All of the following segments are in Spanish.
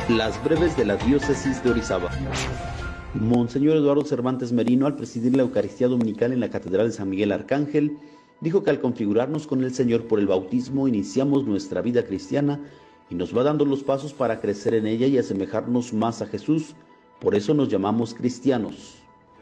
Las breves de la diócesis de Orizaba. Monseñor Eduardo Cervantes Merino, al presidir la Eucaristía Dominical en la Catedral de San Miguel Arcángel, dijo que al configurarnos con el Señor por el bautismo iniciamos nuestra vida cristiana y nos va dando los pasos para crecer en ella y asemejarnos más a Jesús. Por eso nos llamamos cristianos.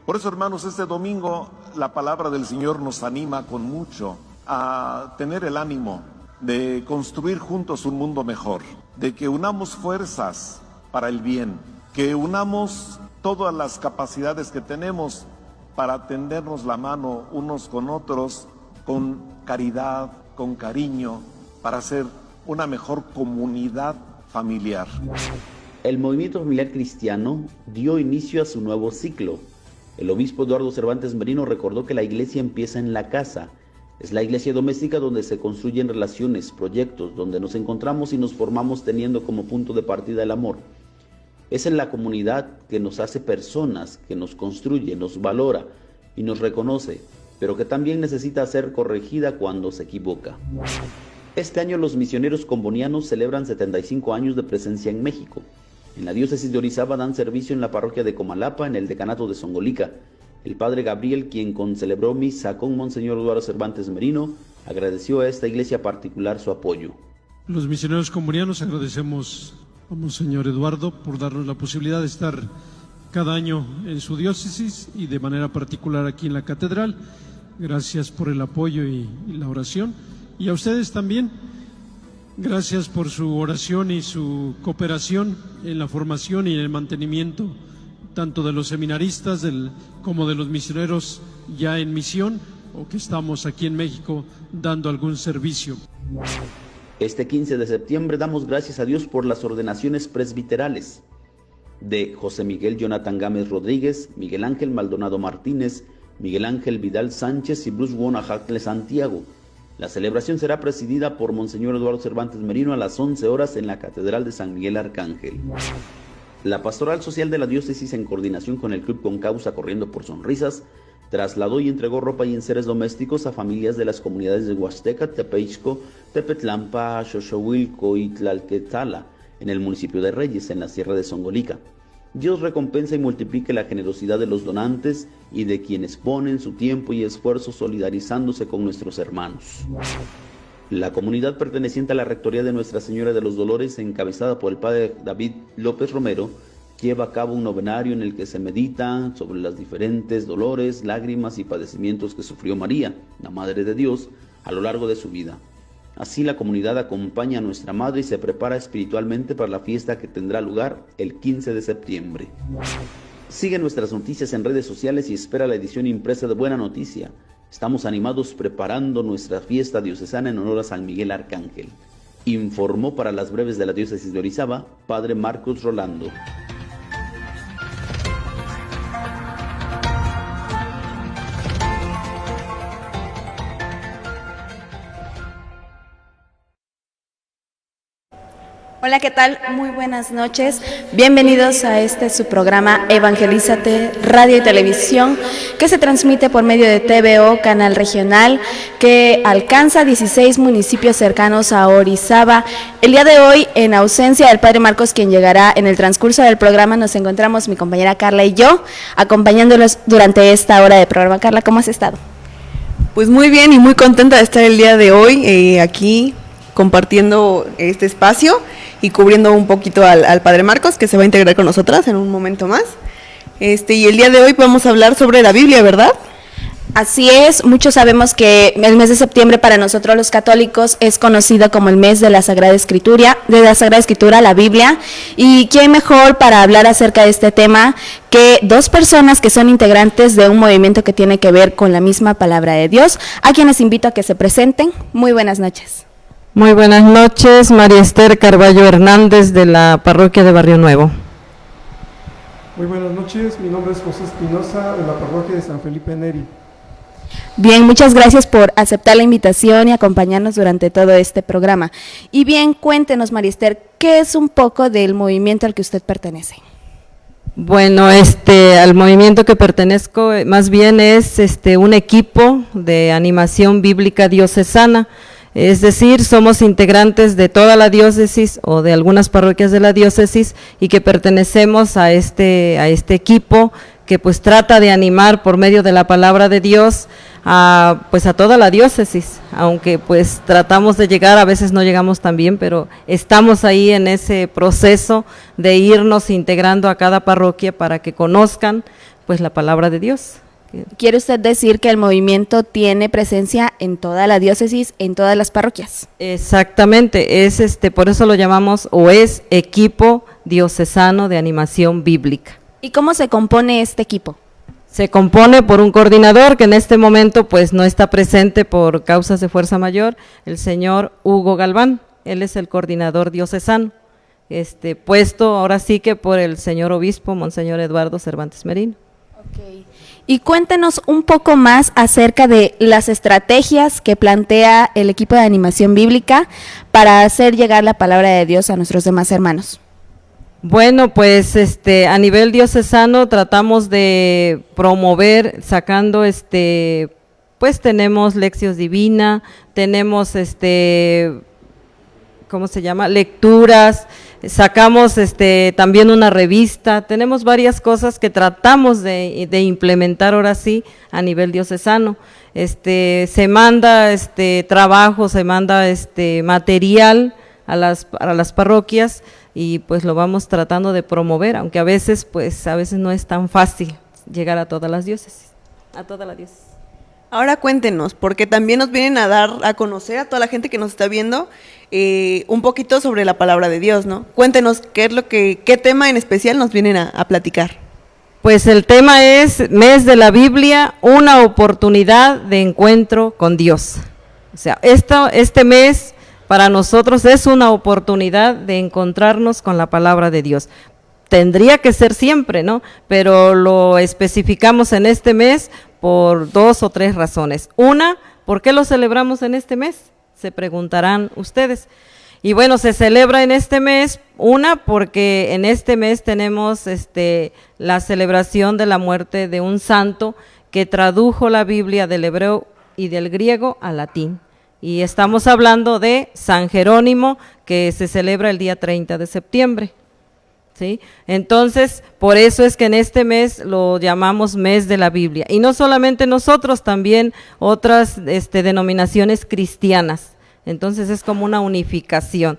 Por eso, hermanos, este domingo la palabra del Señor nos anima con mucho a tener el ánimo de construir juntos un mundo mejor, de que unamos fuerzas para el bien, que unamos todas las capacidades que tenemos para tendernos la mano unos con otros, con caridad, con cariño, para ser una mejor comunidad familiar. El movimiento familiar cristiano dio inicio a su nuevo ciclo. El obispo Eduardo Cervantes Merino recordó que la iglesia empieza en la casa. Es la iglesia doméstica donde se construyen relaciones, proyectos, donde nos encontramos y nos formamos teniendo como punto de partida el amor. Es en la comunidad que nos hace personas, que nos construye, nos valora y nos reconoce, pero que también necesita ser corregida cuando se equivoca. Este año los misioneros combonianos celebran 75 años de presencia en México. En la diócesis de Orizaba dan servicio en la parroquia de Comalapa, en el decanato de Songolica. El padre Gabriel, quien concelebró misa con Monseñor Eduardo Cervantes Merino, agradeció a esta iglesia particular su apoyo. Los misioneros combonianos agradecemos a Monseñor Eduardo por darnos la posibilidad de estar cada año en su diócesis y de manera particular aquí en la catedral. Gracias por el apoyo y la oración. Y a ustedes también, gracias por su oración y su cooperación en la formación y en el mantenimiento tanto de los seminaristas como de los misioneros ya en misión o que estamos aquí en México dando algún servicio. Este 15 de septiembre damos gracias a Dios por las ordenaciones presbiterales de José Miguel Jonathan Gámez Rodríguez, Miguel Ángel Maldonado Martínez, Miguel Ángel Vidal Sánchez y Bruce Wonajacle Santiago. La celebración será presidida por Monseñor Eduardo Cervantes Merino a las 11 horas en la Catedral de San Miguel Arcángel. La Pastoral Social de la Diócesis, en coordinación con el Club Con Causa Corriendo por Sonrisas, trasladó y entregó ropa y enseres domésticos a familias de las comunidades de Huasteca, Tepeixco, Tepetlampa, Xoxohuilco y Tlalquetala, en el municipio de Reyes, en la Sierra de Songolica. Dios recompensa y multiplique la generosidad de los donantes y de quienes ponen su tiempo y esfuerzo solidarizándose con nuestros hermanos. La comunidad perteneciente a la Rectoría de Nuestra Señora de los Dolores, encabezada por el padre David López Romero, lleva a cabo un novenario en el que se medita sobre los diferentes dolores, lágrimas y padecimientos que sufrió María, la Madre de Dios, a lo largo de su vida. Así la comunidad acompaña a nuestra Madre y se prepara espiritualmente para la fiesta que tendrá lugar el 15 de septiembre. Sigue nuestras noticias en redes sociales y espera la edición impresa de Buena Noticia. Estamos animados preparando nuestra fiesta diocesana en honor a San Miguel Arcángel. Informó para las breves de la diócesis de Orizaba, padre Marcos Rolando. Hola, ¿qué tal? Muy buenas noches. Bienvenidos a su programa Evangelízate Radio y Televisión, que se transmite por medio de TVO, canal regional, que alcanza 16 municipios cercanos a Orizaba. El día de hoy, en ausencia del padre Marcos, quien llegará en el transcurso del programa, nos encontramos mi compañera Carla y yo, acompañándolos durante esta hora de programa. Carla, ¿cómo has estado? Pues muy bien y muy contenta de estar el día de hoy aquí compartiendo este espacio y cubriendo un poquito al padre Marcos, que se va a integrar con nosotras en un momento más. Y el día de hoy vamos a hablar sobre la Biblia, ¿verdad? Así es, muchos sabemos que el mes de septiembre para nosotros los católicos es conocido como el mes de la Sagrada Escritura, la Biblia, y quién mejor para hablar acerca de este tema que dos personas que son integrantes de un movimiento que tiene que ver con la misma palabra de Dios, a quienes invito a que se presenten. Muy buenas noches. Muy buenas noches, María Esther Carballo Hernández, de la parroquia de Barrio Nuevo. Muy buenas noches, mi nombre es José Espinosa, de la parroquia de San Felipe Neri. Bien, muchas gracias por aceptar la invitación y acompañarnos durante todo este programa. Y bien, cuéntenos, María Esther, ¿qué es un poco del movimiento al que usted pertenece? Bueno, al movimiento que pertenezco más bien es un equipo de animación bíblica diocesana. Es decir, somos integrantes de toda la diócesis o de algunas parroquias de la diócesis y que pertenecemos a este equipo que pues trata de animar por medio de la palabra de Dios a toda la diócesis, aunque pues tratamos de llegar, a veces no llegamos tan bien, pero estamos ahí en ese proceso de irnos integrando a cada parroquia para que conozcan pues la palabra de Dios. ¿Quiere usted decir que el movimiento tiene presencia en toda la diócesis, en todas las parroquias? Exactamente, es por eso lo llamamos o es equipo diocesano de animación bíblica. ¿Y cómo se compone este equipo? Se compone por un coordinador que en este momento pues no está presente por causas de fuerza mayor, el señor Hugo Galván. Él es el coordinador diocesano, puesto ahora sí que por el señor obispo, Monseñor Eduardo Cervantes Merino. Okay. Y cuéntenos un poco más acerca de las estrategias que plantea el equipo de animación bíblica para hacer llegar la palabra de Dios a nuestros demás hermanos. Bueno, pues a nivel diocesano tratamos de promover sacando pues tenemos Lección Divina, tenemos ¿cómo se llama? Lecturas, sacamos también una revista, tenemos varias cosas que tratamos de implementar ahora sí a nivel diocesano. Se manda trabajo, se manda material a las parroquias y pues lo vamos tratando de promover, aunque a veces no es tan fácil llegar a todas las diócesis, a toda la diócesis. Ahora cuéntenos, porque también nos vienen a dar a conocer a toda la gente que nos está viendo un poquito sobre la palabra de Dios, ¿no? Cuéntenos qué tema en especial nos vienen a platicar. Pues el tema es Mes de la Biblia, una oportunidad de encuentro con Dios. O sea, este mes para nosotros es una oportunidad de encontrarnos con la palabra de Dios. Tendría que ser siempre, ¿no? Pero lo especificamos en este mes por 2 o 3 razones. Una, ¿por qué lo celebramos en este mes? Se preguntarán ustedes. Y bueno, se celebra en este mes, porque en este mes tenemos la celebración de la muerte de un santo que tradujo la Biblia del hebreo y del griego al latín. Y estamos hablando de San Jerónimo, que se celebra el día 30 de septiembre. ¿Sí? Entonces, por eso es que en este mes lo llamamos Mes de la Biblia. Y no solamente nosotros, también otras denominaciones cristianas. Entonces es como una unificación.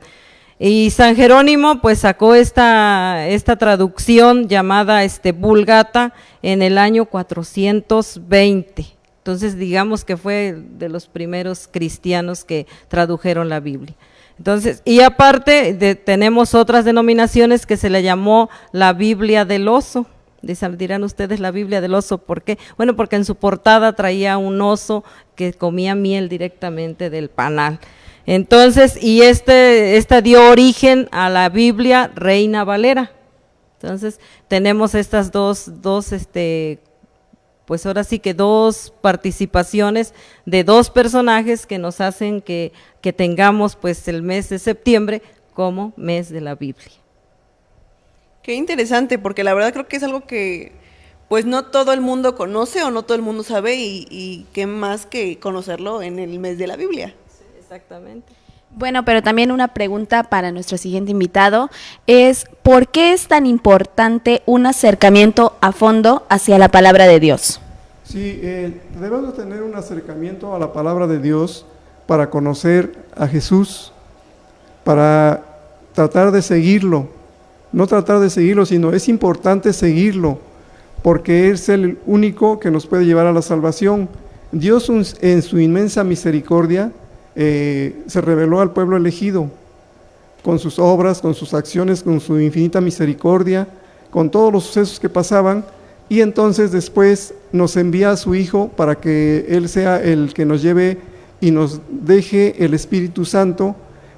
Y San Jerónimo pues sacó esta traducción llamada Vulgata en el año 420. Entonces digamos que fue de los primeros cristianos que tradujeron la Biblia. Entonces, y aparte tenemos otras denominaciones que se le llamó la Biblia del oso. Dirán ustedes la Biblia del oso, ¿por qué? Bueno, porque en su portada traía un oso que comía miel directamente del panal. Entonces, y esta dio origen a la Biblia Reina Valera. Entonces, tenemos estas dos pues ahora sí que 2 participaciones de 2 personajes que nos hacen que tengamos pues el mes de septiembre como mes de la Biblia. Qué interesante, porque la verdad creo que es algo que pues no todo el mundo conoce o no todo el mundo sabe y qué más que conocerlo en el mes de la Biblia. Sí, exactamente. Bueno, pero también una pregunta para nuestro siguiente invitado es ¿por qué es tan importante un acercamiento a fondo hacia la palabra de Dios? Sí, debemos tener un acercamiento a la palabra de Dios para conocer a Jesús, para tratar de seguirlo, no tratar de seguirlo, sino es importante seguirlo, porque es el único que nos puede llevar a la salvación. Dios en su inmensa misericordia se reveló al pueblo elegido, con sus obras, con sus acciones, con su infinita misericordia, con todos los sucesos que pasaban, y entonces después nos envía a su Hijo para que Él sea el que nos lleve y nos deje el Espíritu Santo,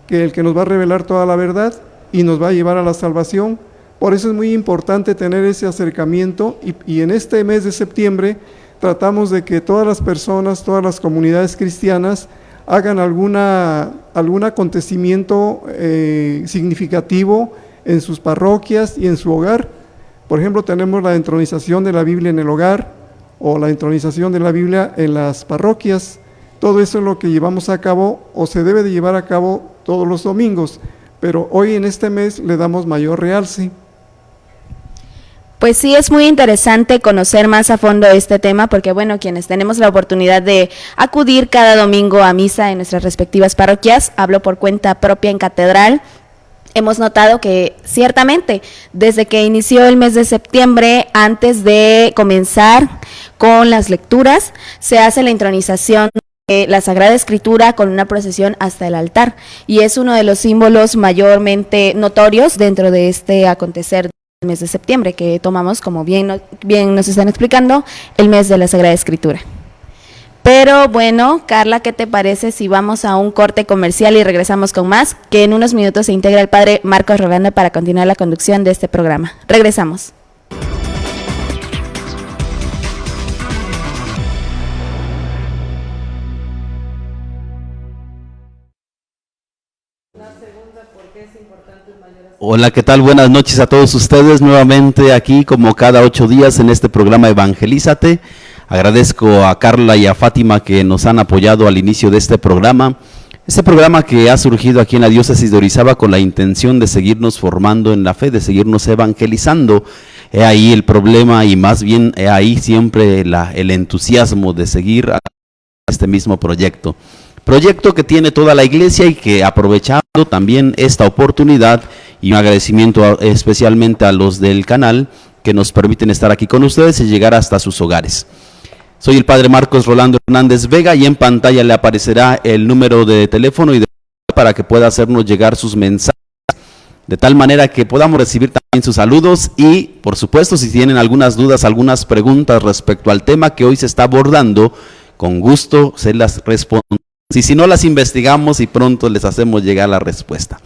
que el que nos va a revelar toda la verdad y nos va a llevar a la salvación. Por eso es muy importante tener ese acercamiento y en este mes de septiembre tratamos de que todas las personas, todas las comunidades cristianas hagan algún acontecimiento significativo en sus parroquias y en su hogar. Por ejemplo, tenemos la entronización de la Biblia en el hogar o la entronización de la Biblia en las parroquias. todo eso es lo que llevamos a cabo o se debe de llevar a cabo todos los domingos, pero hoy en este mes le damos mayor realce. Pues sí, es muy interesante conocer más a fondo este tema porque, bueno, quienes tenemos la oportunidad de acudir cada domingo a misa en nuestras respectivas parroquias, hablo por cuenta propia en catedral, hemos notado que ciertamente desde que inició el mes de septiembre, antes de comenzar con las lecturas, se hace la intronización de la Sagrada Escritura con una procesión hasta el altar y es uno de los símbolos mayormente notorios dentro de este acontecer del mes de septiembre que tomamos, como bien nos están explicando, el mes de la Sagrada Escritura. Pero bueno, Carla, ¿qué te parece si vamos a un corte comercial y regresamos con más? Que en unos minutos se integra el padre Marcos Rolando para continuar la conducción de este programa. Regresamos. Hola, ¿qué tal? Buenas noches a todos ustedes, nuevamente aquí como cada 8 días en este programa Evangelízate. Agradezco a Carla y a Fátima que nos han apoyado al inicio de este programa que ha surgido aquí en la diócesis de Orizaba con la intención de seguirnos formando en la fe, de seguirnos evangelizando. He ahí el problema y más bien he ahí siempre el entusiasmo de seguir a este mismo proyecto que tiene toda la iglesia y que aprovechando también esta oportunidad y un agradecimiento especialmente a los del canal que nos permiten estar aquí con ustedes y llegar hasta sus hogares. Soy el padre Marcos Rolando Hernández Vega y en pantalla le aparecerá el número de teléfono y de para que pueda hacernos llegar sus mensajes, de tal manera que podamos recibir también sus saludos y, por supuesto, si tienen algunas dudas, algunas preguntas respecto al tema que hoy se está abordando, con gusto se las respondemos. Y si no, las investigamos y pronto les hacemos llegar la respuesta.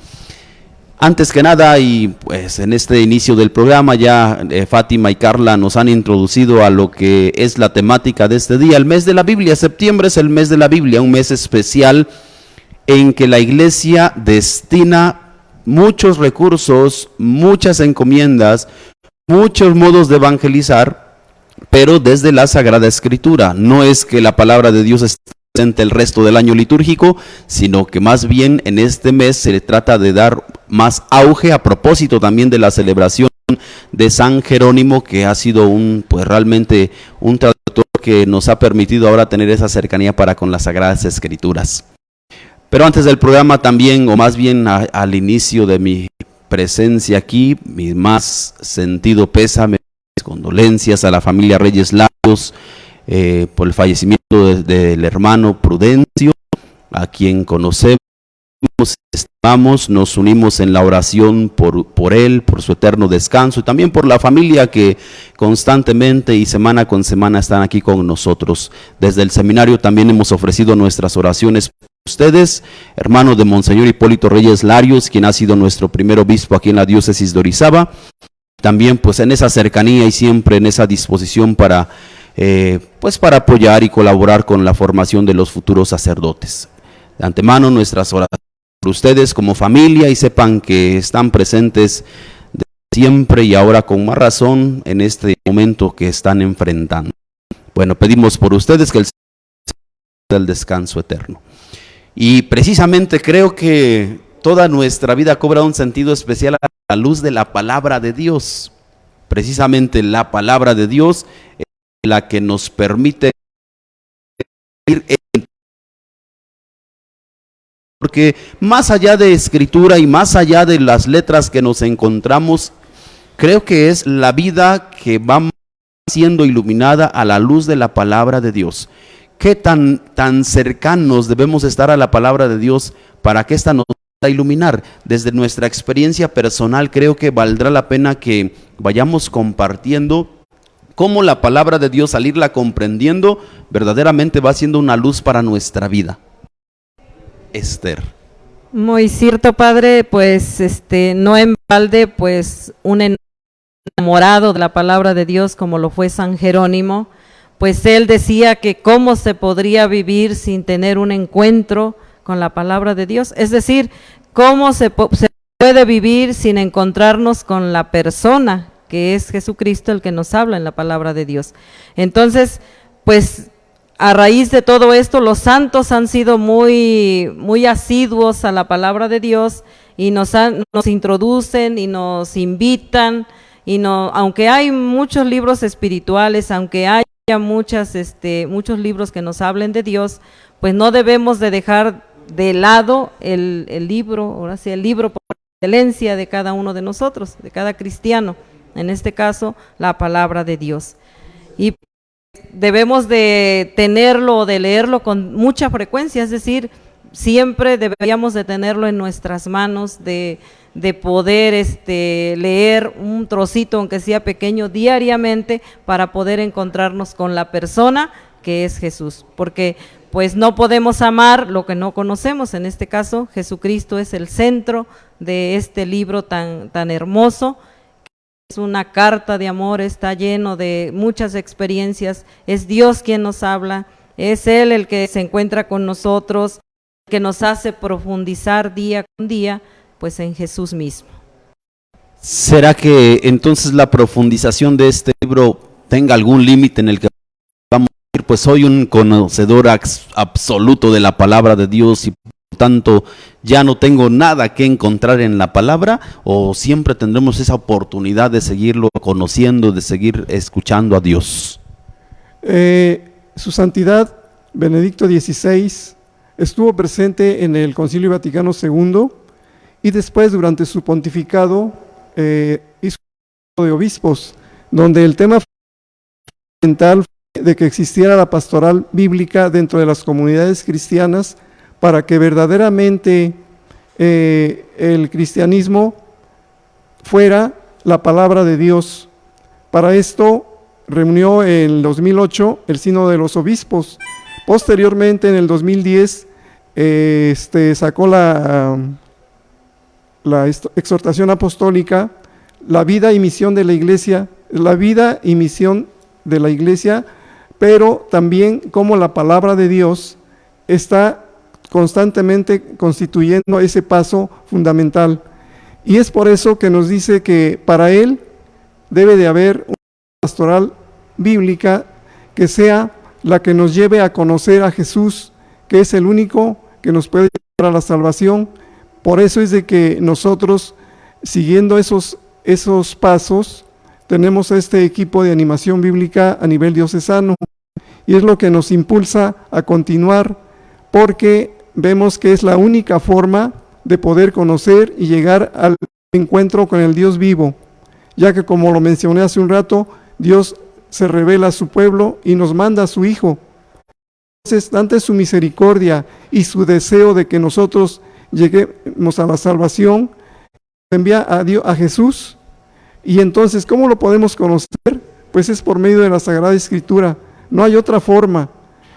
Antes que nada, y pues en este inicio del programa ya Fátima y Carla nos han introducido a lo que es la temática de este día, el mes de la Biblia. Septiembre es el mes de la Biblia, un mes especial en que la iglesia destina muchos recursos, muchas encomiendas, muchos modos de evangelizar, pero desde la Sagrada Escritura. No es que la palabra de Dios esté presente el resto del año litúrgico, sino que más bien en este mes se le trata de dar más auge a propósito también de la celebración de San Jerónimo, que ha sido realmente un traductor que nos ha permitido ahora tener esa cercanía para con las Sagradas Escrituras. Pero antes del programa también, o más bien al inicio de mi presencia aquí, mi más sentido pésame, mis condolencias a la familia Reyes Lagos por el fallecimiento del hermano Prudencio, a quien conocemos, estimamos, nos unimos en la oración por él, por su eterno descanso y también por la familia que constantemente y semana con semana están aquí con nosotros. Desde el seminario también hemos ofrecido nuestras oraciones por ustedes, hermano de Monseñor Hipólito Reyes Larios, quien ha sido nuestro primer obispo aquí en la diócesis de Orizaba, también pues en esa cercanía y siempre en esa disposición para apoyar y colaborar con la formación de los futuros sacerdotes. De antemano nuestras oraciones por ustedes como familia y sepan que están presentes siempre y ahora con más razón en este momento que están enfrentando. Bueno, pedimos por ustedes que el Señor del descanso eterno. Y precisamente creo que toda nuestra vida cobra un sentido especial a la luz de la palabra de Dios. Precisamente la palabra de Dios es la que nos permite ir porque más allá de escritura y más allá de las letras que nos encontramos, creo que es la vida que va siendo iluminada a la luz de la palabra de Dios. ¿Qué tan cercanos debemos estar a la palabra de Dios para que ésta nos pueda iluminar? Desde nuestra experiencia personal creo que valdrá la pena que vayamos compartiendo cómo la palabra de Dios, al irla comprendiendo, verdaderamente va siendo una luz para nuestra vida. Esther. Muy cierto, padre, pues no en balde, pues un enamorado de la palabra de Dios como lo fue San Jerónimo, pues él decía que cómo se podría vivir sin tener un encuentro con la palabra de Dios, es decir, cómo se puede vivir sin encontrarnos con la persona que es Jesucristo el que nos habla en la palabra de Dios. Entonces, pues a raíz de todo esto, los santos han sido muy asiduos a la palabra de Dios y nos introducen y nos invitan, aunque hay muchos libros espirituales, aunque haya muchos libros que nos hablen de Dios, pues no debemos de dejar de lado el libro, ahora sí, el libro por excelencia de cada uno de nosotros, de cada cristiano, en este caso, la palabra de Dios. Y debemos de tenerlo, de leerlo con mucha frecuencia, es decir, siempre deberíamos de tenerlo en nuestras manos, de poder leer un trocito, aunque sea pequeño, diariamente, para poder encontrarnos con la persona que es Jesús, porque pues no podemos amar lo que no conocemos. En este caso, Jesucristo es el centro de este libro tan hermoso. Es una carta de amor, está lleno de muchas experiencias, es Dios quien nos habla, es Él el que se encuentra con nosotros, que nos hace profundizar día con día, pues en Jesús mismo. ¿Será que entonces la profundización de este libro tenga algún límite en el que vamos a decir, pues soy un conocedor absoluto de la palabra de Dios y por tanto ya no tengo nada que encontrar en la palabra, o siempre tendremos esa oportunidad de seguirlo conociendo, de seguir escuchando a Dios? Su Santidad Benedicto XVI estuvo presente en el Concilio Vaticano II y después, durante su pontificado, hizo un de obispos, donde el tema fundamental de que existiera la pastoral bíblica dentro de las comunidades cristianas para que verdaderamente el cristianismo fuera la palabra de Dios. Para esto reunió en el 2008 el Sínodo de los Obispos. Posteriormente, en el 2010, sacó la exhortación apostólica, la vida y misión de la Iglesia, pero también cómo la palabra de Dios está constantemente constituyendo ese paso fundamental. Y es por eso que nos dice que para él debe de haber una pastoral bíblica que sea la que nos lleve a conocer a Jesús, que es el único que nos puede llevar a la salvación. Por eso es de que nosotros, siguiendo esos pasos, tenemos este equipo de animación bíblica a nivel diocesano, y es lo que nos impulsa a continuar, porque vemos que es la única forma de poder conocer y llegar al encuentro con el Dios vivo, ya que, como lo mencioné hace un rato, Dios se revela a su pueblo y nos manda a su Hijo. Entonces, ante su misericordia y su deseo de que nosotros lleguemos a la salvación, envía a Jesús. Y entonces, ¿cómo lo podemos conocer? Pues es por medio de la Sagrada Escritura. No hay otra forma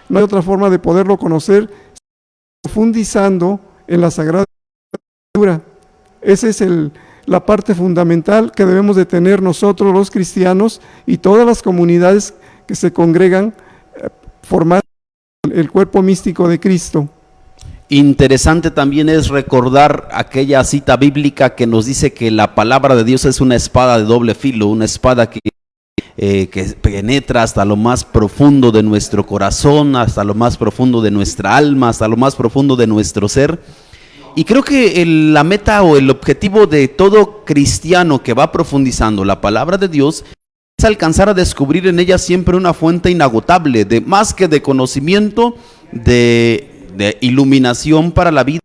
de poderlo conocer, profundizando en la Sagrada Escritura. Esa es la parte fundamental que debemos de tener nosotros los cristianos y todas las comunidades que se congregan formando el cuerpo místico de Cristo. Interesante también es recordar aquella cita bíblica que nos dice que la palabra de Dios es una espada de doble filo, una espada que penetra hasta lo más profundo de nuestro corazón, hasta lo más profundo de nuestra alma, hasta lo más profundo de nuestro ser. Y creo que la meta o el objetivo de todo cristiano que va profundizando la palabra de Dios es alcanzar a descubrir en ella siempre una fuente inagotable, de más que de conocimiento, de iluminación para la vida,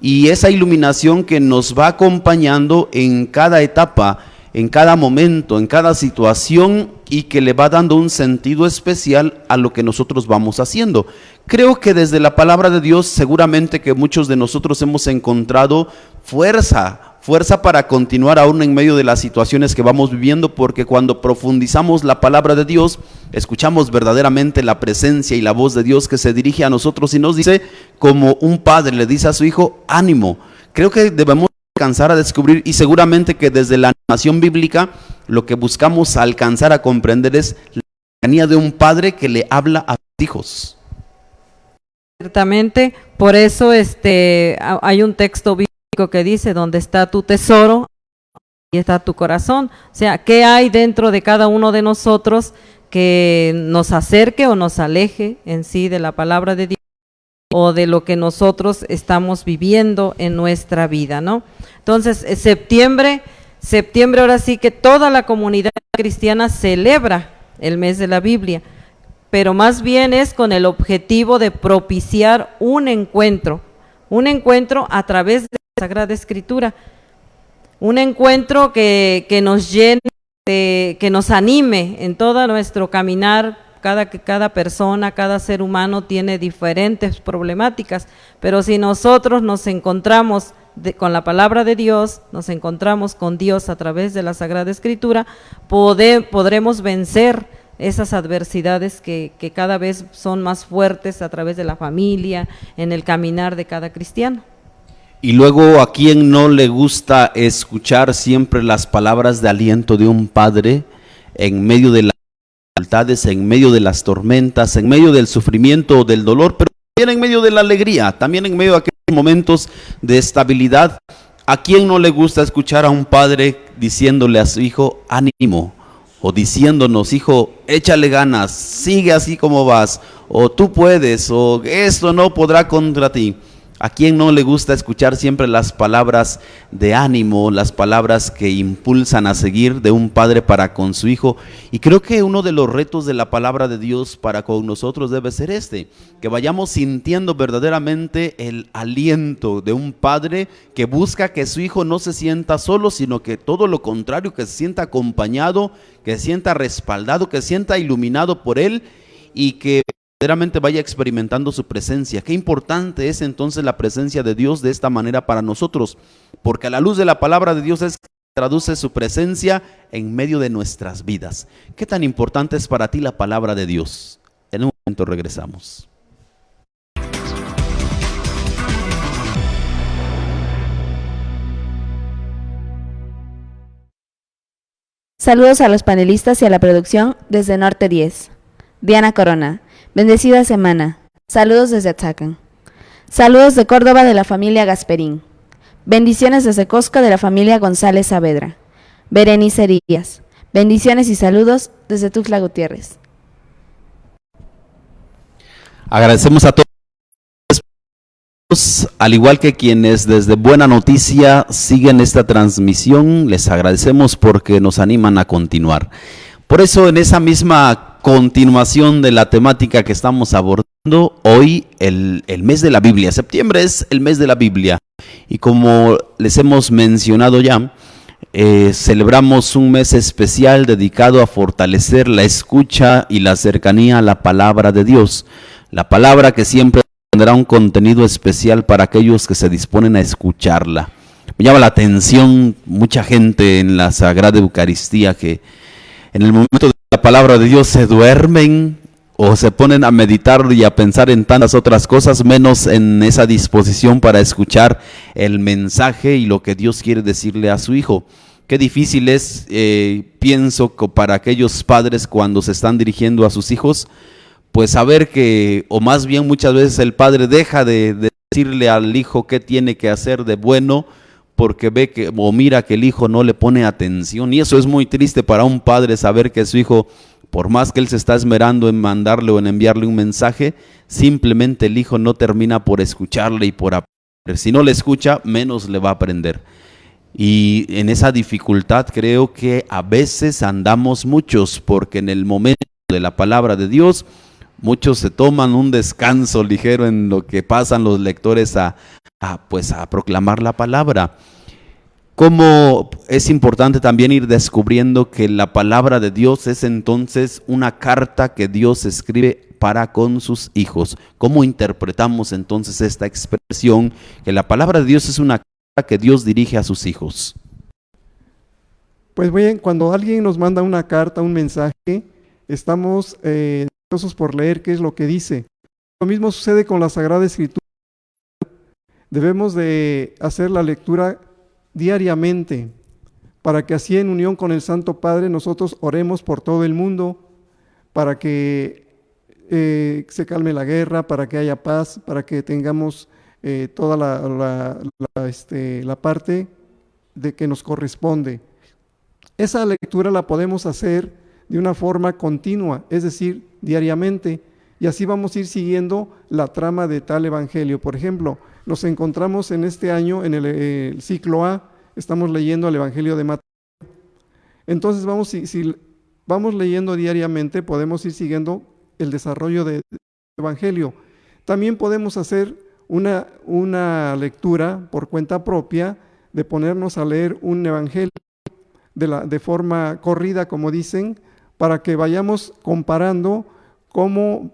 y esa iluminación que nos va acompañando en cada etapa, en cada momento, en cada situación, y que le va dando un sentido especial a lo que nosotros vamos haciendo. Creo que desde la palabra de Dios seguramente que muchos de nosotros hemos encontrado fuerza para continuar aún en medio de las situaciones que vamos viviendo, porque cuando profundizamos la palabra de Dios, escuchamos verdaderamente la presencia y la voz de Dios que se dirige a nosotros y nos dice, como un padre le dice a su hijo, ánimo. Creo que debemos alcanzar a descubrir, y seguramente que desde la animación bíblica lo que buscamos alcanzar a comprender es la cercanía de un padre que le habla a sus hijos. Ciertamente, por eso hay un texto bíblico que dice, donde está tu tesoro, y está tu corazón. O sea, ¿qué hay dentro de cada uno de nosotros que nos acerque o nos aleje en sí de la palabra de Dios o de lo que nosotros estamos viviendo en nuestra vida, ¿no? Entonces, septiembre ahora sí que toda la comunidad cristiana celebra el mes de la Biblia, pero más bien es con el objetivo de propiciar un encuentro a través de la Sagrada Escritura, un encuentro que nos llene, que nos anime en todo nuestro caminar. Cada persona, cada ser humano tiene diferentes problemáticas, pero si nosotros nos encontramos con la palabra de Dios, nos encontramos con Dios a través de la Sagrada Escritura, podremos vencer esas adversidades que cada vez son más fuertes a través de la familia, en el caminar de cada cristiano. Y luego, ¿a quién no le gusta escuchar siempre las palabras de aliento de un padre en medio de las dificultades, en medio de las tormentas, en medio del sufrimiento o del dolor, pero también en medio de la alegría, también en medio de aquellos momentos de estabilidad? ¿A quién no le gusta escuchar a un padre diciéndole a su hijo, ánimo? O diciéndonos, hijo, échale ganas, sigue así como vas, o tú puedes, o esto no podrá contra ti. ¿A quién no le gusta escuchar siempre las palabras de ánimo, las palabras que impulsan a seguir de un padre para con su hijo? Y creo que uno de los retos de la palabra de Dios para con nosotros debe ser que vayamos sintiendo verdaderamente el aliento de un padre que busca que su hijo no se sienta solo, sino que todo lo contrario, que se sienta acompañado, que se sienta respaldado, que se sienta iluminado por él y que verdaderamente vaya experimentando su presencia. Qué importante es entonces la presencia de Dios de esta manera para nosotros, porque a la luz de la palabra de Dios es que traduce su presencia en medio de nuestras vidas. ¿Qué tan importante es para ti la palabra de Dios? En un momento regresamos. Saludos a los panelistas y a la producción desde Norte 10. Diana Corona. Bendecida semana. Saludos desde Atzacán. Saludos de Córdoba de la familia Gasperín. Bendiciones desde Cosco de la familia González Saavedra. Berenice Díaz. Bendiciones y saludos desde Tuxtla Gutiérrez. Agradecemos a todos, al igual que quienes desde Buena Noticia siguen esta transmisión, les agradecemos porque nos animan a continuar. Por eso, en esa misma continuación de la temática que estamos abordando hoy, el mes de la Biblia. Septiembre es el mes de la Biblia y como les hemos mencionado ya, celebramos un mes especial dedicado a fortalecer la escucha y la cercanía a la palabra de Dios. La palabra que siempre tendrá un contenido especial para aquellos que se disponen a escucharla. Me llama la atención mucha gente en la Sagrada Eucaristía que en el momento de la palabra de Dios se duermen o se ponen a meditar y a pensar en tantas otras cosas, menos en esa disposición para escuchar el mensaje y lo que Dios quiere decirle a su hijo. Qué difícil es, pienso, para aquellos padres cuando se están dirigiendo a sus hijos, pues saber que, o más bien muchas veces el padre deja de decirle al hijo qué tiene que hacer de bueno, porque ve que o mira que el hijo no le pone atención, y eso es muy triste para un padre, saber que su hijo, por más que él se está esmerando en mandarle o en enviarle un mensaje, simplemente el hijo no termina por escucharle y por aprender. Si no le escucha, menos le va a aprender. Y en esa dificultad creo que a veces andamos muchos, porque en el momento de la palabra de Dios, muchos se toman un descanso ligero en lo que pasan los lectores a proclamar la palabra. Cómo es importante también ir descubriendo que la palabra de Dios es entonces una carta que Dios escribe para con sus hijos. ¿Cómo interpretamos entonces esta expresión? Que la palabra de Dios es una carta que Dios dirige a sus hijos. Pues bien, cuando alguien nos manda una carta, un mensaje, estamos ansiosos por leer qué es lo que dice. Lo mismo sucede con la Sagrada Escritura. Debemos de hacer la lectura diariamente para que así en unión con el Santo Padre nosotros oremos por todo el mundo, para que se calme la guerra, para que haya paz, para que tengamos toda la parte de que nos corresponde. Esa lectura la podemos hacer de una forma continua, es decir, diariamente. Y así vamos a ir siguiendo la trama de tal evangelio. Por ejemplo, nos encontramos en este año en el ciclo A, estamos leyendo el evangelio de Mateo. Entonces si vamos leyendo diariamente, podemos ir siguiendo el desarrollo del evangelio. También podemos hacer una lectura por cuenta propia, de ponernos a leer un evangelio de forma corrida, como dicen, para que vayamos comparando cómo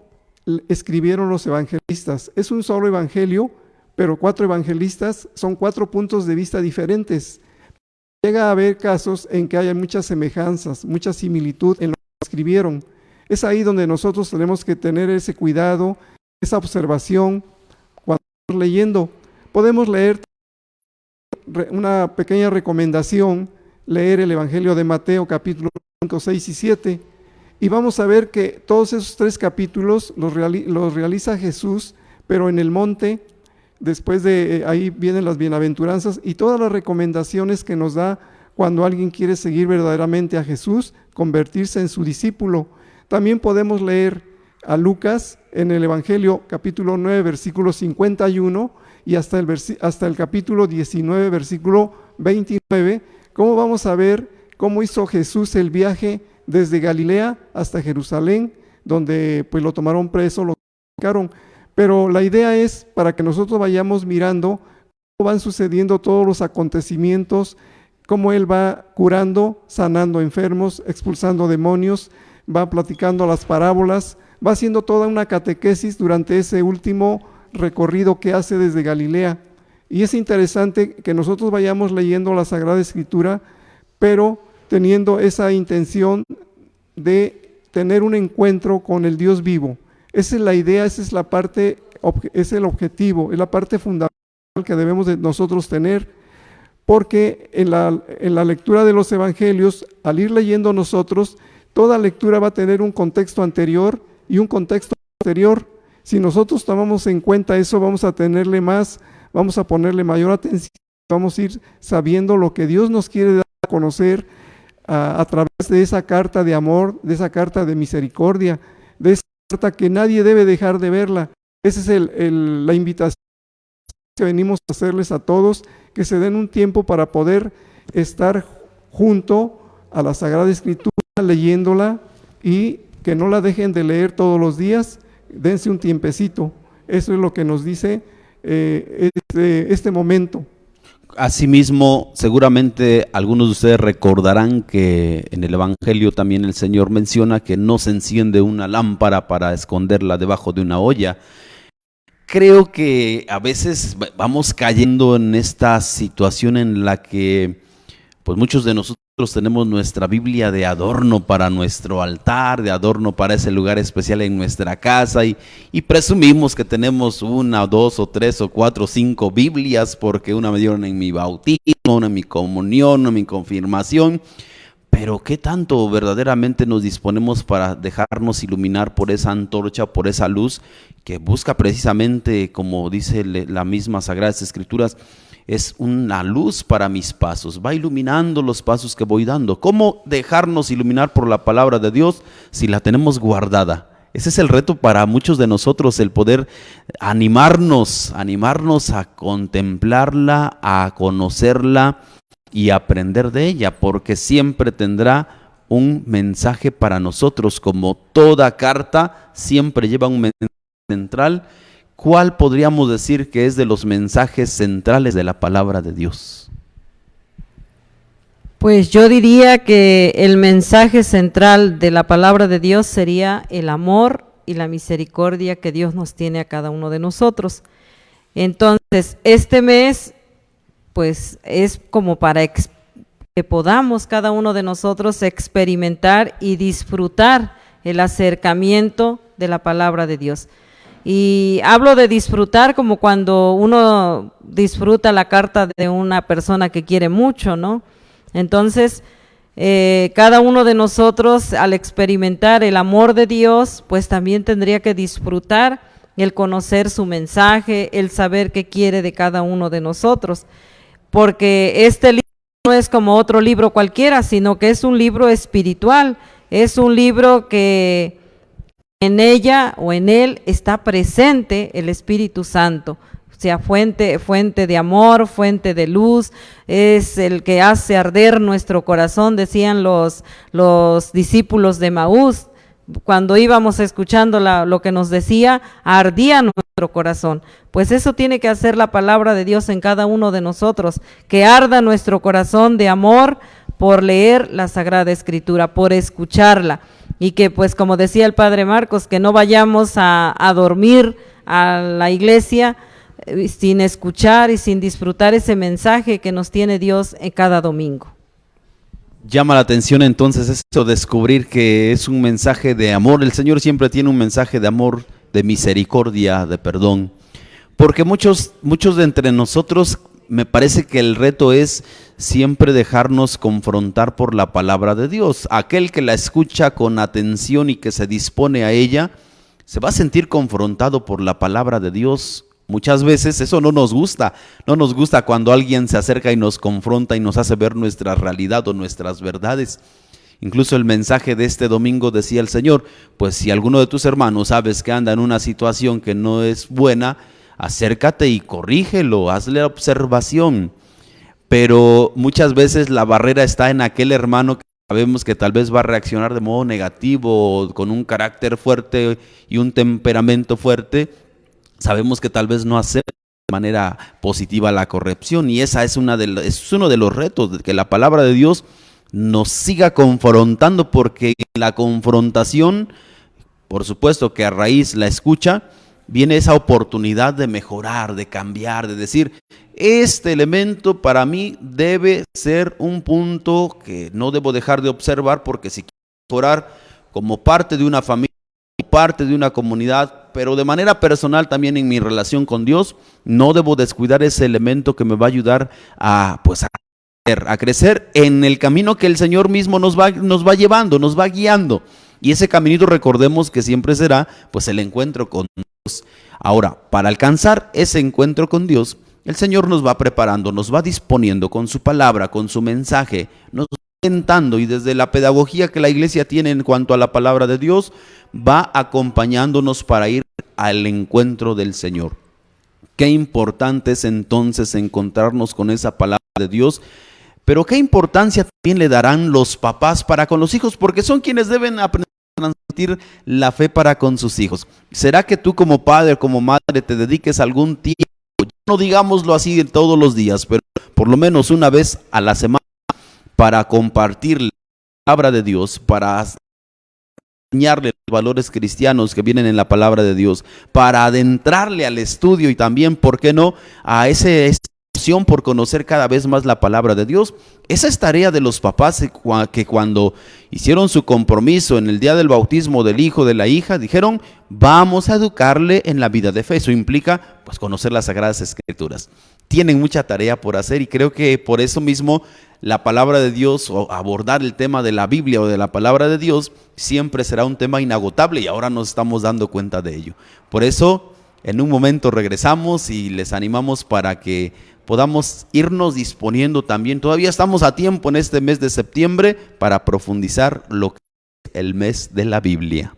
escribieron los evangelistas. Es un solo evangelio, pero 4 evangelistas, son 4 puntos de vista diferentes. Llega a haber casos en que haya muchas semejanzas, mucha similitud en lo que escribieron. Es ahí donde nosotros tenemos que tener ese cuidado, esa observación cuando estamos leyendo. Podemos leer una pequeña recomendación, leer el Evangelio de Mateo, capítulo 5, 6 y 7, y vamos a ver que todos esos 3 capítulos los realiza Jesús, pero en el monte. Después de ahí vienen las bienaventuranzas y todas las recomendaciones que nos da cuando alguien quiere seguir verdaderamente a Jesús, convertirse en su discípulo. También podemos leer a Lucas en el Evangelio capítulo 9, versículo 51 y hasta el capítulo 19, versículo 29, cómo vamos a ver cómo hizo Jesús el viaje desde Galilea hasta Jerusalén, donde pues lo tomaron preso, lo sacaron. Pero la idea es para que nosotros vayamos mirando cómo van sucediendo todos los acontecimientos, cómo Él va curando, sanando enfermos, expulsando demonios, va platicando las parábolas, va haciendo toda una catequesis durante ese último recorrido que hace desde Galilea. Y es interesante que nosotros vayamos leyendo la Sagrada Escritura, pero teniendo esa intención de tener un encuentro con el Dios vivo. Esa es la idea, esa es la parte, es el objetivo, es la parte fundamental que debemos de nosotros tener, porque en la lectura de los evangelios, al ir leyendo nosotros, toda lectura va a tener un contexto anterior y un contexto posterior. Si nosotros tomamos en cuenta eso, vamos a ponerle mayor atención, vamos a ir sabiendo lo que Dios nos quiere dar a conocer a través de esa carta de amor, de esa carta de misericordia, de esa carta que nadie debe dejar de verla. Esa es la invitación que venimos a hacerles a todos, que se den un tiempo para poder estar junto a la Sagrada Escritura, leyéndola, y que no la dejen de leer todos los días, dense un tiempecito. Eso es lo que nos dice este momento. Asimismo, seguramente algunos de ustedes recordarán que en el Evangelio también el Señor menciona que no se enciende una lámpara para esconderla debajo de una olla. Creo que a veces vamos cayendo en esta situación en la que pues muchos de nosotros tenemos nuestra Biblia de adorno para nuestro altar, de adorno para ese lugar especial en nuestra casa, y presumimos que tenemos 1, 2 o 3 o 4 o 5 Biblias, porque una me dieron en mi bautismo, una en mi comunión, una en mi confirmación. Pero ¿qué tanto verdaderamente nos disponemos para dejarnos iluminar por esa antorcha, por esa luz que busca precisamente, como dice la misma Sagradas Escrituras, es una luz para mis pasos, va iluminando los pasos que voy dando? ¿Cómo dejarnos iluminar por la palabra de Dios si la tenemos guardada? Ese es el reto para muchos de nosotros, el poder animarnos a contemplarla, a conocerla y aprender de ella, porque siempre tendrá un mensaje para nosotros. Como toda carta siempre lleva un mensaje central. ¿Cuál podríamos decir que es de los mensajes centrales de la palabra de Dios? Pues yo diría que el mensaje central de la palabra de Dios sería el amor y la misericordia que Dios nos tiene a cada uno de nosotros. Entonces, este mes pues es como para que podamos cada uno de nosotros experimentar y disfrutar el acercamiento de la palabra de Dios. Y hablo de disfrutar como cuando uno disfruta la carta de una persona que quiere mucho, ¿no? Entonces, cada uno de nosotros, al experimentar el amor de Dios, pues también tendría que disfrutar el conocer su mensaje, el saber qué quiere de cada uno de nosotros, porque este libro no es como otro libro cualquiera, sino que es un libro espiritual Es un libro que en ella o en él está presente el Espíritu Santo. O sea, fuente de amor, fuente de luz, es el que hace arder nuestro corazón, decían los discípulos de Maús. Cuando íbamos escuchando lo que nos decía, ardía nuestro corazón. Pues eso tiene que hacer la palabra de Dios en cada uno de nosotros, que arda nuestro corazón de amor por leer la Sagrada Escritura, por escucharla. Y que, pues, como decía el Padre Marcos, que no vayamos a dormir a la iglesia sin escuchar y sin disfrutar ese mensaje que nos tiene Dios en cada domingo. Llama la atención entonces eso, descubrir que es un mensaje de amor. El Señor siempre tiene un mensaje de amor, de misericordia, de perdón. Porque muchos de entre nosotros, me parece que el reto es siempre dejarnos confrontar por la palabra de Dios. Aquel que la escucha con atención y que se dispone a ella, se va a sentir confrontado por la palabra de Dios. Muchas veces eso no nos gusta cuando alguien se acerca y nos confronta y nos hace ver nuestra realidad o nuestras verdades. Incluso el mensaje de este domingo decía el Señor, pues si alguno de tus hermanos sabes que anda en una situación que no es buena, acércate y corrígelo, hazle observación. Pero muchas veces la barrera está en aquel hermano que sabemos que tal vez va a reaccionar de modo negativo o con un carácter fuerte y un temperamento fuerte. Sabemos que tal vez no hace de manera positiva la corrección, y esa es uno de los retos, de que la palabra de Dios nos siga confrontando, porque la confrontación, por supuesto que a raíz la escucha, viene esa oportunidad de mejorar, de cambiar, de decir, este elemento para mí debe ser un punto que no debo dejar de observar, porque si quiero mejorar como parte de una familia, parte de una comunidad, pero de manera personal también en mi relación con Dios, no debo descuidar ese elemento que me va a ayudar a crecer en el camino que el Señor mismo nos va llevando, nos va guiando. Y ese caminito, recordemos que siempre será pues el encuentro con Dios. Ahora, para alcanzar ese encuentro con Dios, el Señor nos va preparando, nos va disponiendo con su palabra, con su mensaje, nos va orientando, y desde la pedagogía que la iglesia tiene en cuanto a la palabra de Dios, va acompañándonos para ir al encuentro del Señor. Qué importante es entonces encontrarnos con esa palabra de Dios, pero qué importancia también le darán los papás para con los hijos, porque son quienes deben aprender a transmitir la fe para con sus hijos. ¿Será que tú como padre, como madre, te dediques algún tiempo, no digámoslo así todos los días, pero por lo menos una vez a la semana, para compartir la palabra de Dios, para enseñarle los valores cristianos que vienen en la palabra de Dios, para adentrarle al estudio y también, ¿por qué no?, a esa opción por conocer cada vez más la palabra de Dios? Esa es tarea de los papás que cuando hicieron su compromiso en el día del bautismo del hijo, de la hija, dijeron, vamos a educarle en la vida de fe. Eso implica pues conocer las Sagradas Escrituras. Tienen mucha tarea por hacer, y creo que por eso mismo la palabra de Dios, o abordar el tema de la Biblia o de la palabra de Dios, siempre será un tema inagotable, y ahora nos estamos dando cuenta de ello. Por eso, en un momento regresamos y les animamos para que podamos irnos disponiendo también. Todavía estamos a tiempo en este mes de septiembre para profundizar lo que es el mes de la Biblia.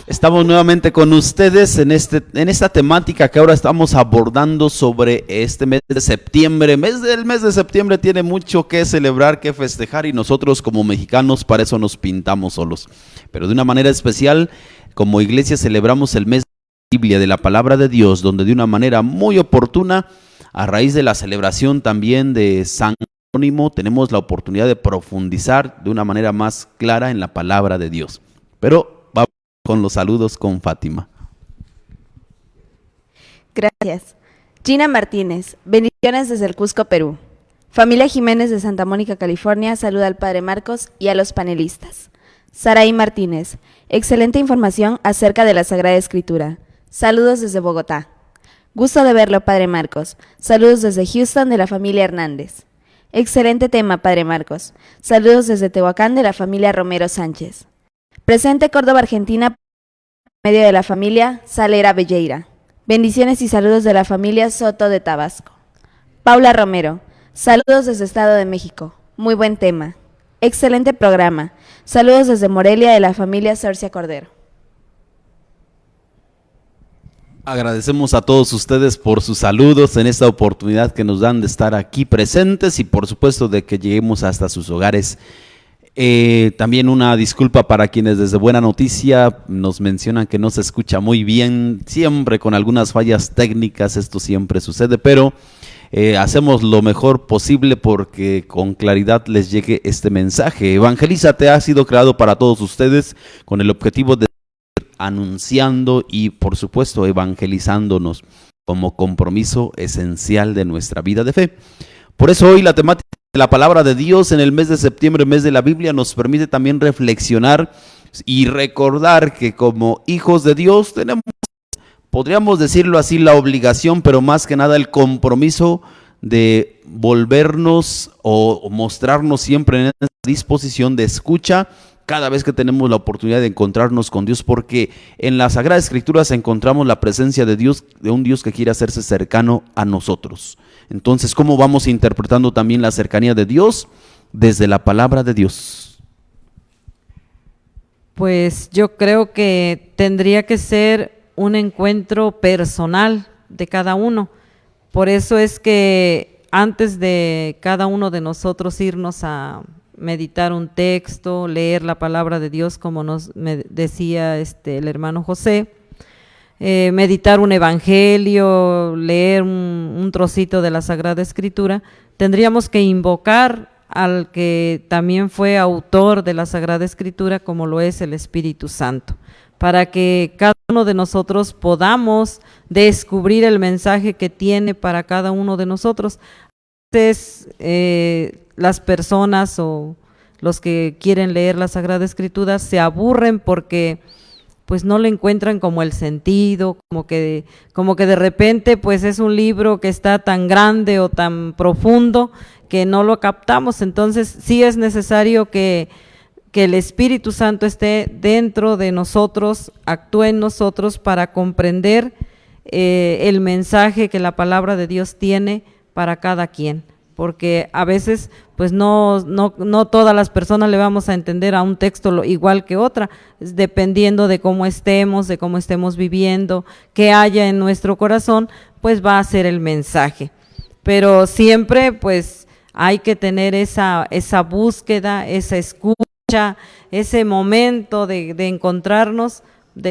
Estamos nuevamente con ustedes en esta temática que ahora estamos abordando sobre este mes de septiembre. El mes de septiembre tiene mucho que celebrar, que festejar, y nosotros como mexicanos para eso nos pintamos solos. Pero de una manera especial, como iglesia celebramos el mes de la Biblia, de la palabra de Dios, donde de una manera muy oportuna, a raíz de la celebración también de San Jerónimo, tenemos la oportunidad de profundizar de una manera más clara en la palabra de Dios. Pero con los saludos con Fátima. Gracias. Gina Martínez, bendiciones desde el Cusco, Perú. Familia Jiménez de Santa Mónica, California, saluda al Padre Marcos y a los panelistas. Saraí Martínez, excelente información acerca de la Sagrada Escritura. Saludos desde Bogotá. Gusto de verlo, Padre Marcos. Saludos desde Houston de la familia Hernández. Excelente tema, Padre Marcos. Saludos desde Tehuacán de la familia Romero Sánchez. Presente Córdoba, Argentina, por medio de la familia Salera Belleira. Bendiciones y saludos de la familia Soto de Tabasco. Paula Romero, saludos desde Estado de México. Muy buen tema. Excelente programa. Saludos desde Morelia de la familia Cercia Cordero. Agradecemos a todos ustedes por sus saludos en esta oportunidad que nos dan de estar aquí presentes y por supuesto de que lleguemos hasta sus hogares. También una disculpa para quienes desde Buena Noticia nos mencionan que no se escucha muy bien, siempre con algunas fallas técnicas, esto siempre sucede, pero hacemos lo mejor posible porque con claridad les llegue este mensaje. Evangelízate ha sido creado para todos ustedes con el objetivo de anunciando y por supuesto evangelizándonos como compromiso esencial de nuestra vida de fe. Por eso hoy la temática de la palabra de Dios en el mes de septiembre, mes de la Biblia, nos permite también reflexionar y recordar que como hijos de Dios tenemos, podríamos decirlo así, la obligación, pero más que nada el compromiso de volvernos o mostrarnos siempre en esa disposición de escucha cada vez que tenemos la oportunidad de encontrarnos con Dios, porque en las Sagradas Escrituras encontramos la presencia de Dios, de un Dios que quiere hacerse cercano a nosotros. Entonces, ¿cómo vamos interpretando también la cercanía de Dios? Desde la palabra de Dios. Pues yo creo que tendría que ser un encuentro personal de cada uno. Por eso es que antes de cada uno de nosotros irnos a meditar un texto, leer la palabra de Dios, como nos decía el hermano José, meditar un evangelio, leer un trocito de la Sagrada Escritura, tendríamos que invocar al que también fue autor de la Sagrada Escritura, como lo es el Espíritu Santo, para que cada uno de nosotros podamos descubrir el mensaje que tiene para cada uno de nosotros. Entonces, las personas o los que quieren leer la Sagrada Escritura se aburren porque pues no le encuentran como el sentido, como que de repente pues es un libro que está tan grande o tan profundo que no lo captamos. Entonces sí es necesario que el Espíritu Santo esté dentro de nosotros, actúe en nosotros para comprender el mensaje que la palabra de Dios tiene para cada quien, porque a veces pues no todas las personas le vamos a entender a un texto igual que otra, dependiendo de cómo estemos viviendo, qué haya en nuestro corazón, pues va a ser el mensaje. Pero siempre pues hay que tener esa búsqueda, esa escucha, ese momento de encontrarnos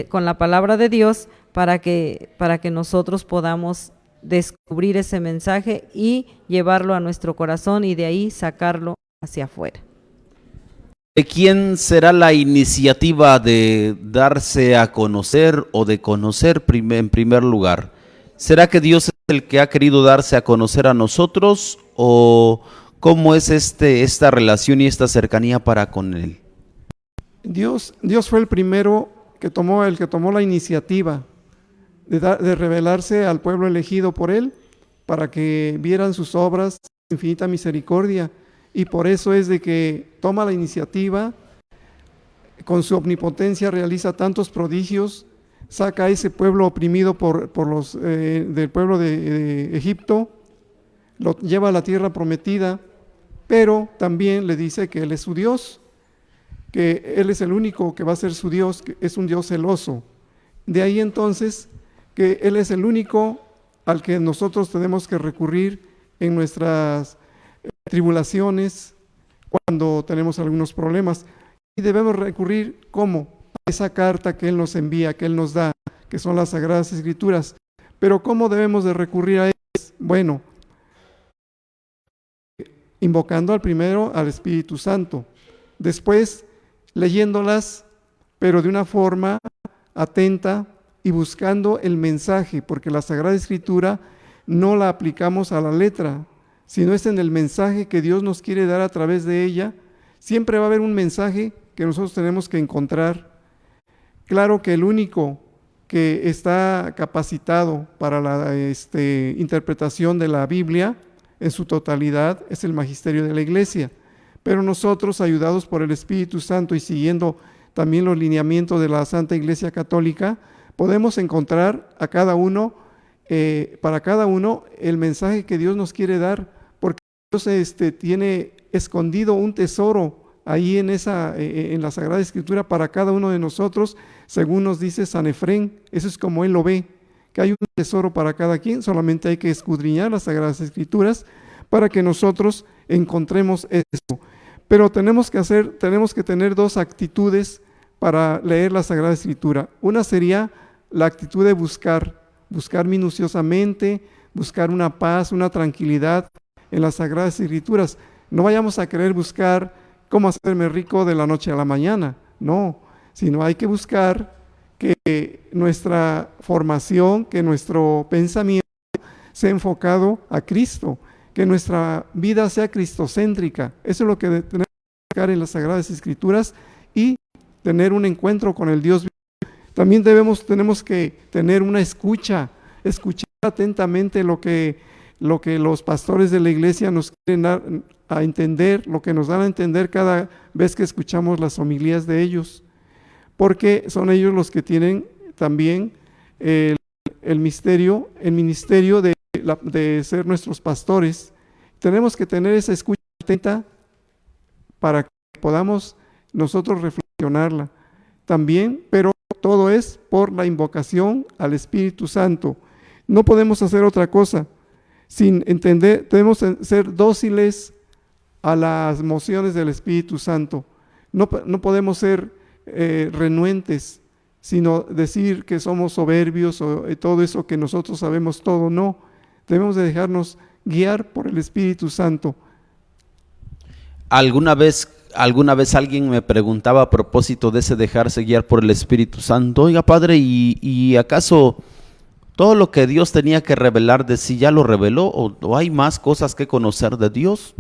con la palabra de Dios para que nosotros podamos descubrir ese mensaje y llevarlo a nuestro corazón y de ahí sacarlo hacia afuera. ¿De quién será la iniciativa de darse a conocer o de conocer en primer lugar? ¿Será que Dios es el que ha querido darse a conocer a nosotros o cómo es esta relación y esta cercanía para con Él? Dios fue el primero que tomó la iniciativa de revelarse al pueblo elegido por Él para que vieran sus obras de infinita misericordia, y por eso es de que toma la iniciativa, con su omnipotencia realiza tantos prodigios, saca a ese pueblo oprimido por los del pueblo de Egipto, lo lleva a la tierra prometida, pero también le dice que Él es su Dios, que Él es el único que va a ser su Dios, que es un Dios celoso. De ahí entonces que Él es el único al que nosotros tenemos que recurrir en nuestras tribulaciones, cuando tenemos algunos problemas, y debemos recurrir ¿cómo? A esa carta que Él nos envía, que Él nos da, que son las Sagradas Escrituras. Pero ¿cómo debemos de recurrir a ellas? Bueno, invocando primero al Espíritu Santo, después leyéndolas, pero de una forma atenta y buscando el mensaje, porque la Sagrada Escritura no la aplicamos a la letra, sino es en el mensaje que Dios nos quiere dar a través de ella. Siempre va a haber un mensaje que nosotros tenemos que encontrar. Claro que el único que está capacitado para la interpretación de la Biblia en su totalidad es el magisterio de la Iglesia, pero nosotros, ayudados por el Espíritu Santo y siguiendo también los lineamientos de la Santa Iglesia Católica, podemos encontrar a cada uno para cada uno el mensaje que Dios nos quiere dar, porque Dios tiene escondido un tesoro ahí en la Sagrada Escritura para cada uno de nosotros, según nos dice San Efrén. Eso es como él lo ve, que hay un tesoro para cada quien. Solamente hay que escudriñar las Sagradas Escrituras para que nosotros encontremos eso. Pero tenemos que tener dos actitudes para leer la Sagrada Escritura. Una sería la actitud de buscar minuciosamente, buscar una paz, una tranquilidad en las Sagradas Escrituras. No vayamos a querer buscar cómo hacerme rico de la noche a la mañana, no, sino hay que buscar que nuestra formación, que nuestro pensamiento sea enfocado a Cristo, que nuestra vida sea cristocéntrica. Eso es lo que tenemos que buscar en las Sagradas Escrituras y tener un encuentro con el Dios vivo. También tenemos que tener una escuchar atentamente lo que los pastores de la iglesia nos quieren dar a entender, lo que nos dan a entender cada vez que escuchamos las homilías de ellos, porque son ellos los que tienen también el ministerio de ser nuestros pastores. Tenemos que tener esa escucha atenta para que podamos nosotros reflexionarla también, pero todo es por la invocación al Espíritu Santo. No podemos hacer otra cosa sin entender, debemos ser dóciles a las mociones del Espíritu Santo. No podemos ser renuentes, sino decir que somos soberbios o todo eso, que nosotros sabemos todo. No, debemos de dejarnos guiar por el Espíritu Santo. Alguna vez alguien me preguntaba a propósito de ese dejarse guiar por el Espíritu Santo: oiga, padre, ¿y acaso todo lo que Dios tenía que revelar de sí ya lo reveló, o hay más cosas que conocer de Dios?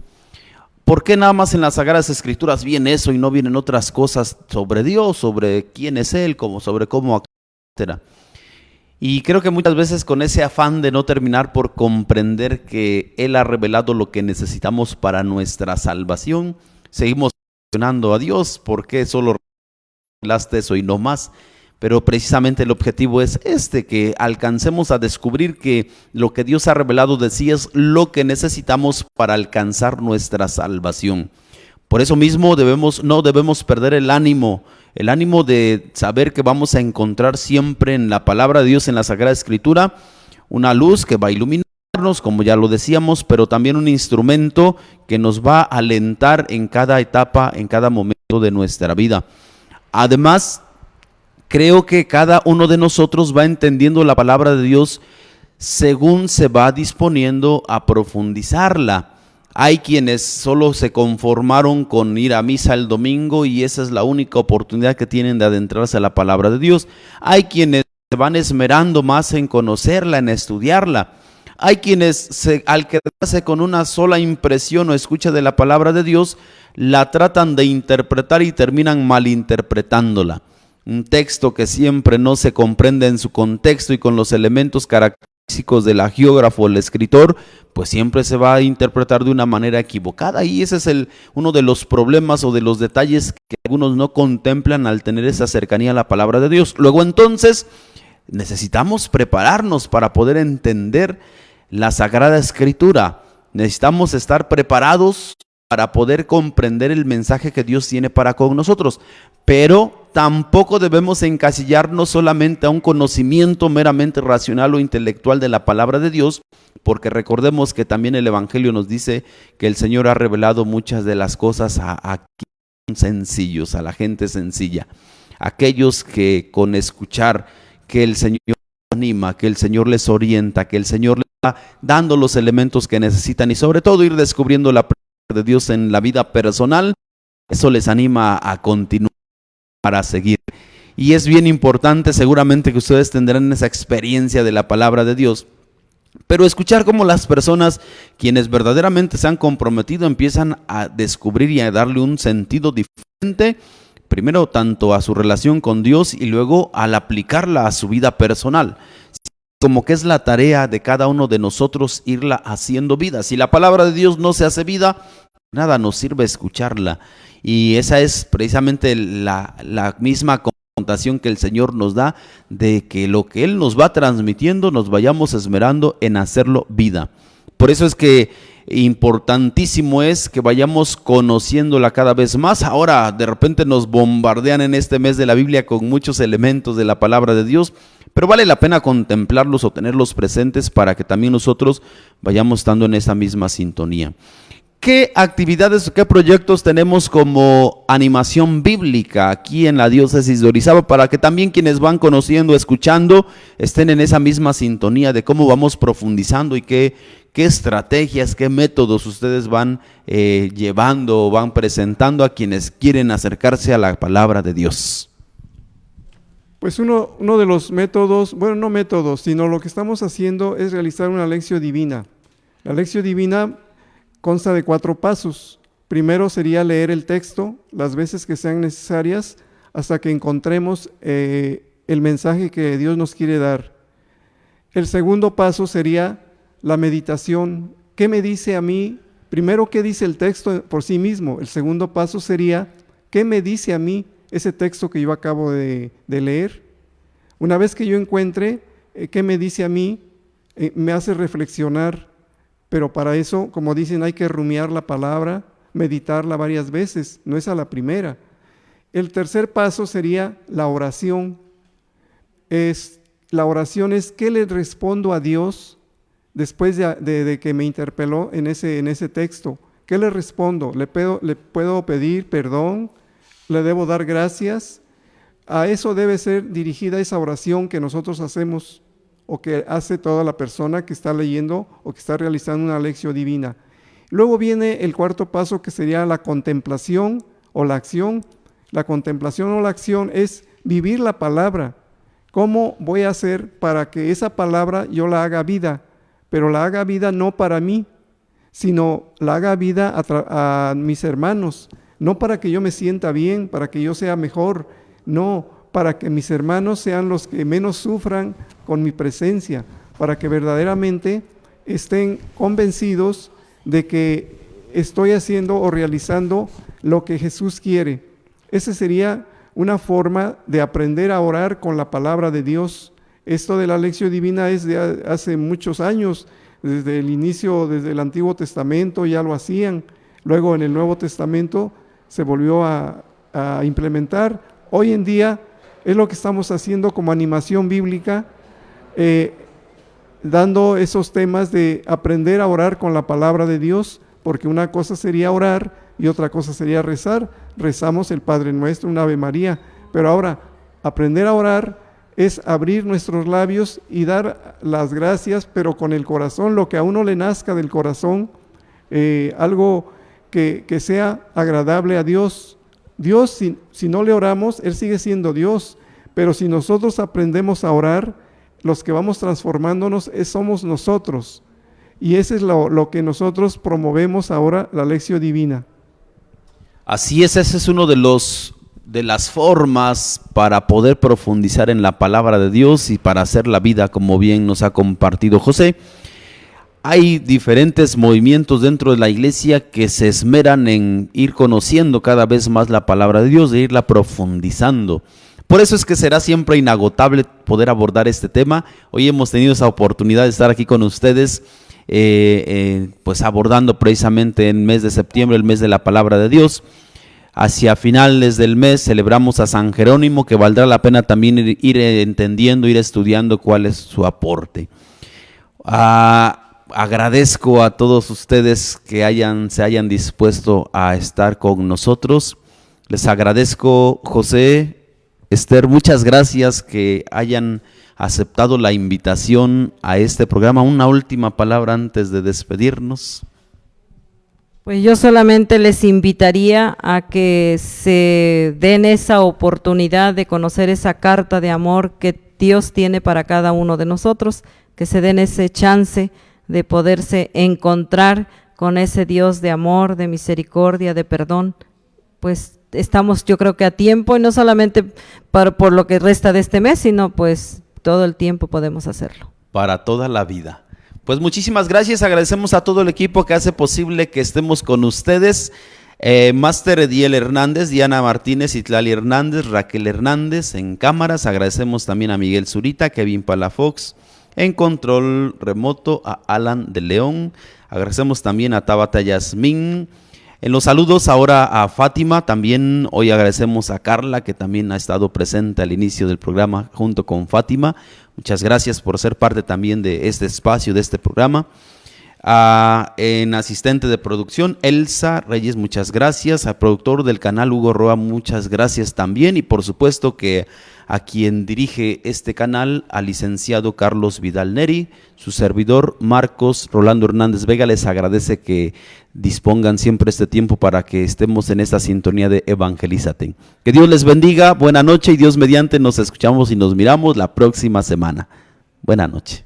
¿Por qué nada más en las Sagradas Escrituras viene eso y no vienen otras cosas sobre Dios, sobre quién es Él, sobre cómo actúa, etcétera? Y creo que muchas veces, con ese afán de no terminar por comprender que Él ha revelado lo que necesitamos para nuestra salvación, seguimos cuestionando a Dios: ¿por qué solo revelaste eso y no más? Pero precisamente el objetivo es que alcancemos a descubrir que lo que Dios ha revelado de sí es lo que necesitamos para alcanzar nuestra salvación. Por eso mismo no debemos perder el ánimo de saber que vamos a encontrar siempre en la palabra de Dios, en la Sagrada Escritura, una luz que va a iluminarnos, como ya lo decíamos, pero también un instrumento que nos va a alentar en cada etapa, en cada momento de nuestra vida. Además, creo que cada uno de nosotros va entendiendo la palabra de Dios según se va disponiendo a profundizarla. Hay quienes solo se conformaron con ir a misa el domingo y esa es la única oportunidad que tienen de adentrarse a la palabra de Dios. Hay quienes se van esmerando más en conocerla, en estudiarla. Hay quienes, al quedarse con una sola impresión o escucha de la palabra de Dios, la tratan de interpretar y terminan malinterpretándola. Un texto que siempre no se comprende en su contexto y con los elementos característicos del hagiógrafo o el escritor, pues siempre se va a interpretar de una manera equivocada, y ese es uno de los problemas o de los detalles que algunos no contemplan al tener esa cercanía a la palabra de Dios. Luego entonces necesitamos prepararnos para poder entender la Sagrada Escritura. Necesitamos estar preparados para poder comprender el mensaje que Dios tiene para con nosotros, pero tampoco debemos encasillarnos solamente a un conocimiento meramente racional o intelectual de la palabra de Dios, porque recordemos que también el Evangelio nos dice que el Señor ha revelado muchas de las cosas a sencillos, a la gente sencilla, aquellos que con escuchar que el Señor anima, que el Señor les orienta, que el Señor les va dando los elementos que necesitan, y sobre todo ir descubriendo la palabra de Dios en la vida personal, eso les anima a continuar, para seguir. Y es bien importante, seguramente que ustedes tendrán esa experiencia de la palabra de Dios, pero escuchar cómo las personas, quienes verdaderamente se han comprometido, empiezan a descubrir y a darle un sentido diferente, primero tanto a su relación con Dios y luego al aplicarla a su vida personal. Como que es la tarea de cada uno de nosotros irla haciendo vida. Si la palabra de Dios no se hace vida, nada nos sirve escucharla. Y esa es precisamente la misma orientación que el Señor nos da de que lo que Él nos va transmitiendo nos vayamos esmerando en hacerlo vida. Por eso es que importantísimo es que vayamos conociéndola cada vez más. Ahora de repente nos bombardean en este mes de la Biblia con muchos elementos de la palabra de Dios, pero vale la pena contemplarlos o tenerlos presentes para que también nosotros vayamos estando en esa misma sintonía. ¿Qué actividades, qué proyectos tenemos como animación bíblica aquí en la diócesis de Orizaba para que también quienes van conociendo, escuchando, estén en esa misma sintonía de cómo vamos profundizando y qué estrategias, qué métodos ustedes van llevando o van presentando a quienes quieren acercarse a la palabra de Dios? Pues uno de los métodos, bueno, no métodos, sino lo que estamos haciendo es realizar una lección divina. La lección divina consta de 4 pasos. Primero sería leer el texto las veces que sean necesarias hasta que encontremos el mensaje que Dios nos quiere dar. El segundo paso sería la meditación. ¿Qué me dice a mí? Primero, ¿qué dice el texto por sí mismo? El segundo paso sería, ¿qué me dice a mí ese texto que yo acabo de leer? Una vez que yo encuentre qué me dice a mí, me hace reflexionar. Pero para eso, como dicen, hay que rumiar la palabra, meditarla varias veces, no es a la primera. El tercer paso sería la oración. La oración es ¿qué le respondo a Dios después de que me interpeló en ese texto? ¿Qué le respondo? ¿Le puedo pedir perdón? ¿Le debo dar gracias? A eso debe ser dirigida esa oración que nosotros hacemos o que hace toda la persona que está leyendo o que está realizando una lección divina. Luego viene el cuarto paso, que sería la contemplación o la acción. La contemplación o la acción es vivir la palabra. ¿Cómo voy a hacer para que esa palabra yo la haga vida? Pero la haga vida no para mí, sino la haga vida a mis hermanos. No para que yo me sienta bien, para que yo sea mejor, no, para que mis hermanos sean los que menos sufran con mi presencia, para que verdaderamente estén convencidos de que estoy haciendo o realizando lo que Jesús quiere. Esa sería una forma de aprender a orar con la palabra de Dios. Esto de la lección divina es de hace muchos años, desde el inicio, desde el Antiguo Testamento ya lo hacían, luego en el Nuevo Testamento se volvió a implementar. Hoy en día es lo que estamos haciendo como animación bíblica, dando esos temas de aprender a orar con la palabra de Dios, porque una cosa sería orar y otra cosa sería rezar. Rezamos el Padre Nuestro, un Ave María, pero ahora aprender a orar es abrir nuestros labios y dar las gracias, pero con el corazón, lo que a uno le nazca del corazón, algo que sea agradable a Dios. Dios, si no le oramos, Él sigue siendo Dios, pero si nosotros aprendemos a orar, los que vamos transformándonos somos nosotros, y ese es lo que nosotros promovemos ahora, la lección divina. Así es, ese es uno de las formas para poder profundizar en la palabra de Dios y para hacer la vida, como bien nos ha compartido José. Hay diferentes movimientos dentro de la iglesia que se esmeran en ir conociendo cada vez más la palabra de Dios, de irla profundizando. Por eso es que será siempre inagotable poder abordar este tema. Hoy hemos tenido esa oportunidad de estar aquí con ustedes, pues abordando precisamente en el mes de septiembre, el mes de la palabra de Dios. Hacia finales del mes celebramos a San Jerónimo, que valdrá la pena también ir entendiendo, ir estudiando cuál es su aporte. Agradezco a todos ustedes que se hayan dispuesto a estar con nosotros. Les agradezco, José, Esther, muchas gracias que hayan aceptado la invitación a este programa. Una última palabra antes de despedirnos. Pues yo solamente les invitaría a que se den esa oportunidad de conocer esa carta de amor que Dios tiene para cada uno de nosotros, que se den ese chance de poderse encontrar con ese Dios de amor, de misericordia, de perdón. Pues estamos, yo creo que a tiempo, y no solamente por lo que resta de este mes, sino pues todo el tiempo podemos hacerlo. Para toda la vida. Pues muchísimas gracias, agradecemos a todo el equipo que hace posible que estemos con ustedes Máster Ediel Hernández, Diana Martínez, Itlali Hernández, Raquel Hernández en cámaras. Agradecemos también a Miguel Zurita, Kevin Palafox, en control remoto a Alan de León. Agradecemos también a Tabata Yasmín. En los saludos ahora a Fátima, también hoy agradecemos a Carla, que también ha estado presente al inicio del programa junto con Fátima. Muchas gracias por ser parte también de este espacio, de este programa. En asistente de producción, Elsa Reyes, muchas gracias. Al productor del canal, Hugo Roa, muchas gracias también. Y por supuesto que a quien dirige este canal, al licenciado Carlos Vidal Neri, su servidor Marcos Rolando Hernández Vega, les agradece que dispongan siempre este tiempo para que estemos en esta sintonía de Evangelízate. Que Dios les bendiga, buena noche y Dios mediante nos escuchamos y nos miramos la próxima semana. Buena noche.